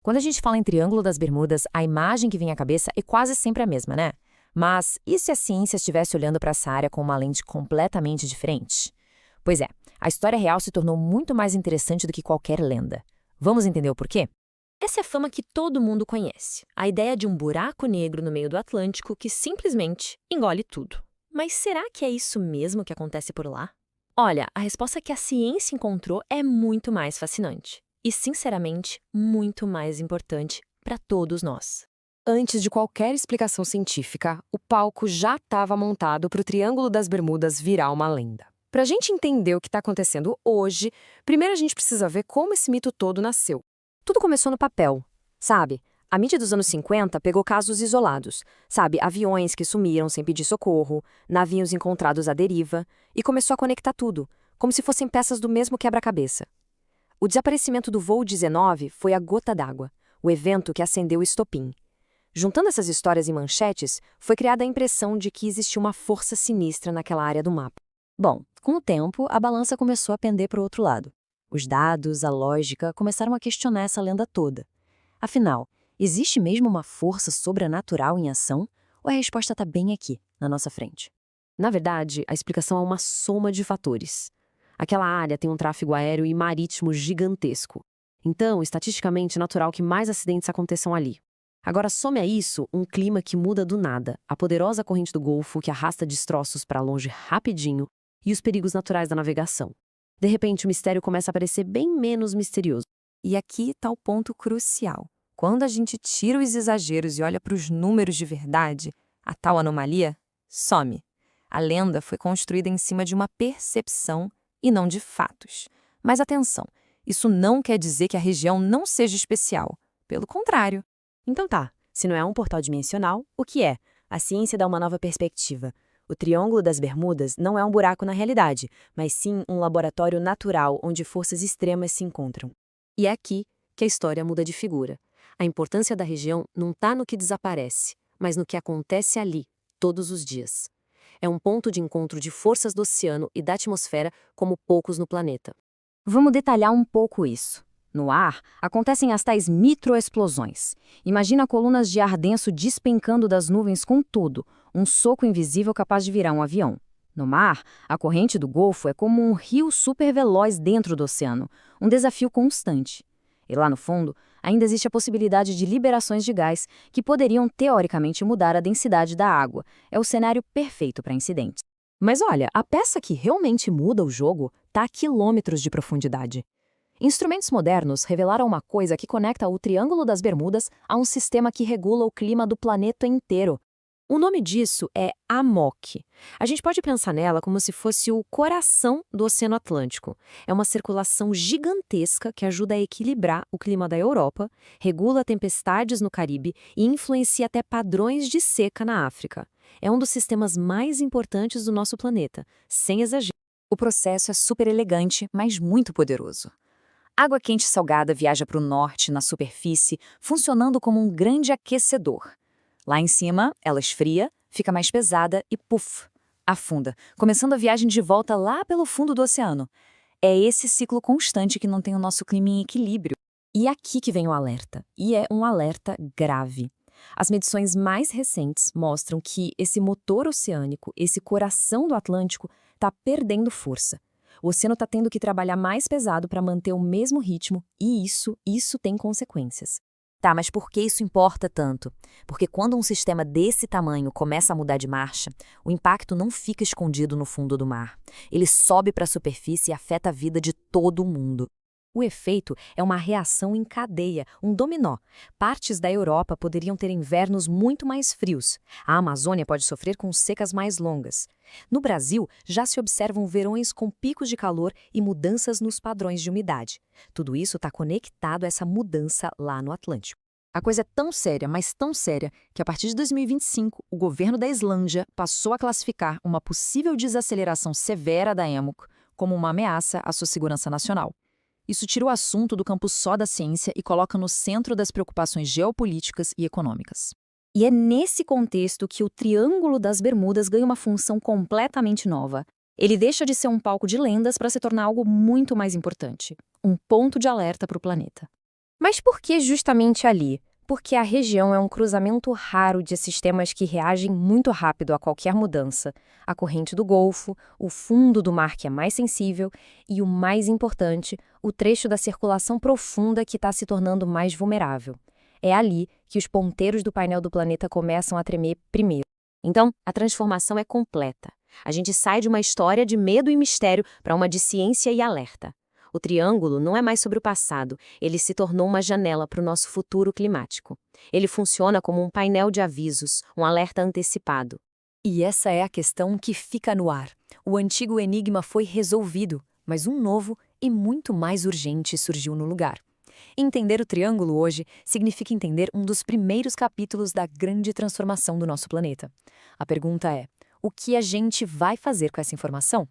Quando a gente fala em Triângulo das Bermudas, a imagem que vem à cabeça é quase sempre a mesma, né? Mas e se a ciência estivesse olhando para essa área com uma lente completamente diferente? Pois é, a história real se tornou muito mais interessante do que qualquer lenda. Vamos entender o porquê? Essa é a fama que todo mundo conhece, a ideia de um buraco negro no meio do Atlântico que simplesmente engole tudo. Mas será que é isso mesmo que acontece por lá? Olha, a resposta que a ciência encontrou é muito mais fascinante e, sinceramente, muito mais importante para todos nós. Antes de qualquer explicação científica, o palco já estava montado para o Triângulo das Bermudas virar uma lenda. Para a gente entender o que está acontecendo hoje, primeiro a gente precisa ver como esse mito todo nasceu. Tudo começou no papel, sabe? A mídia dos anos 50 pegou casos isolados, sabe? Aviões que sumiram sem pedir socorro, navios encontrados à deriva, e começou a conectar tudo, como se fossem peças do mesmo quebra-cabeça. O desaparecimento do voo 19 foi a gota d'água, o evento que acendeu o estopim. Juntando essas histórias em manchetes, foi criada a impressão de que existia uma força sinistra naquela área do mapa. Bom, com o tempo, a balança começou a pender para o outro lado. Os dados, a lógica, começaram a questionar essa lenda toda. Afinal, existe mesmo uma força sobrenatural em ação? Ou a resposta está bem aqui, na nossa frente? Na verdade, a explicação é uma soma de fatores. Aquela área tem um tráfego aéreo e marítimo gigantesco. Então, estatisticamente, é natural que mais acidentes aconteçam ali. Agora, some a isso um clima que muda do nada, a poderosa corrente do Golfo que arrasta destroços para longe rapidinho e os perigos naturais da navegação. De repente, o mistério começa a parecer bem menos misterioso. E aqui está o ponto crucial. Quando a gente tira os exageros e olha para os números de verdade, a tal anomalia some. A lenda foi construída em cima de uma percepção e não de fatos. Mas atenção, isso não quer dizer que a região não seja especial. Pelo contrário. Então tá, se não é um portal dimensional, o que é? A ciência dá uma nova perspectiva. O Triângulo das Bermudas não é um buraco na realidade, mas sim um laboratório natural onde forças extremas se encontram. E é aqui que a história muda de figura. A importância da região não está no que desaparece, mas no que acontece ali, todos os dias. É um ponto de encontro de forças do oceano e da atmosfera como poucos no planeta. Vamos detalhar um pouco isso. No ar, acontecem as tais microexplosões. Imagina colunas de ar denso despencando das nuvens com tudo, um soco invisível capaz de virar um avião. No mar, a corrente do Golfo é como um rio superveloz dentro do oceano, um desafio constante. E lá no fundo, ainda existe a possibilidade de liberações de gás que poderiam teoricamente mudar a densidade da água. É o cenário perfeito para incidentes. Mas olha, a peça que realmente muda o jogo está a quilômetros de profundidade. Instrumentos modernos revelaram uma coisa que conecta o Triângulo das Bermudas a um sistema que regula o clima do planeta inteiro. O nome disso é AMOC. A gente pode pensar nela como se fosse o coração do Oceano Atlântico. É uma circulação gigantesca que ajuda a equilibrar o clima da Europa, regula tempestades no Caribe e influencia até padrões de seca na África. É um dos sistemas mais importantes do nosso planeta, sem exagero. O processo é super elegante, mas muito poderoso. Água quente e salgada viaja para o norte, na superfície, funcionando como um grande aquecedor. Lá em cima, ela esfria, fica mais pesada e, puf, afunda, começando a viagem de volta lá pelo fundo do oceano. É esse ciclo constante que não tem o nosso clima em equilíbrio. E aqui que vem o alerta, e é um alerta grave. As medições mais recentes mostram que esse motor oceânico, esse coração do Atlântico, está perdendo força. O oceano está tendo que trabalhar mais pesado para manter o mesmo ritmo e isso tem consequências. Tá, mas por que isso importa tanto? Porque quando um sistema desse tamanho começa a mudar de marcha, o impacto não fica escondido no fundo do mar. Ele sobe para a superfície e afeta a vida de todo mundo. O efeito é uma reação em cadeia, um dominó. Partes da Europa poderiam ter invernos muito mais frios. A Amazônia pode sofrer com secas mais longas. No Brasil, já se observam verões com picos de calor e mudanças nos padrões de umidade. Tudo isso está conectado a essa mudança lá no Atlântico. A coisa é tão séria, mas tão séria, que a partir de 2025, o governo da Islândia passou a classificar uma possível desaceleração severa da EMOC como uma ameaça à sua segurança nacional. Isso tira o assunto do campo só da ciência e coloca no centro das preocupações geopolíticas e econômicas. E é nesse contexto que o Triângulo das Bermudas ganha uma função completamente nova. Ele deixa de ser um palco de lendas para se tornar algo muito mais importante, um ponto de alerta para o planeta. Mas por que justamente ali? Porque a região é um cruzamento raro de sistemas que reagem muito rápido a qualquer mudança. A corrente do Golfo, o fundo do mar que é mais sensível e, o mais importante, o trecho da circulação profunda que está se tornando mais vulnerável. É ali que os ponteiros do painel do planeta começam a tremer primeiro. Então, a transformação é completa. A gente sai de uma história de medo e mistério para uma de ciência e alerta. O triângulo não é mais sobre o passado, ele se tornou uma janela para o nosso futuro climático. Ele funciona como um painel de avisos, um alerta antecipado. E essa é a questão que fica no ar. O antigo enigma foi resolvido, mas um novo e muito mais urgente surgiu no lugar. Entender o triângulo hoje significa entender um dos primeiros capítulos da grande transformação do nosso planeta. A pergunta é: o que a gente vai fazer com essa informação?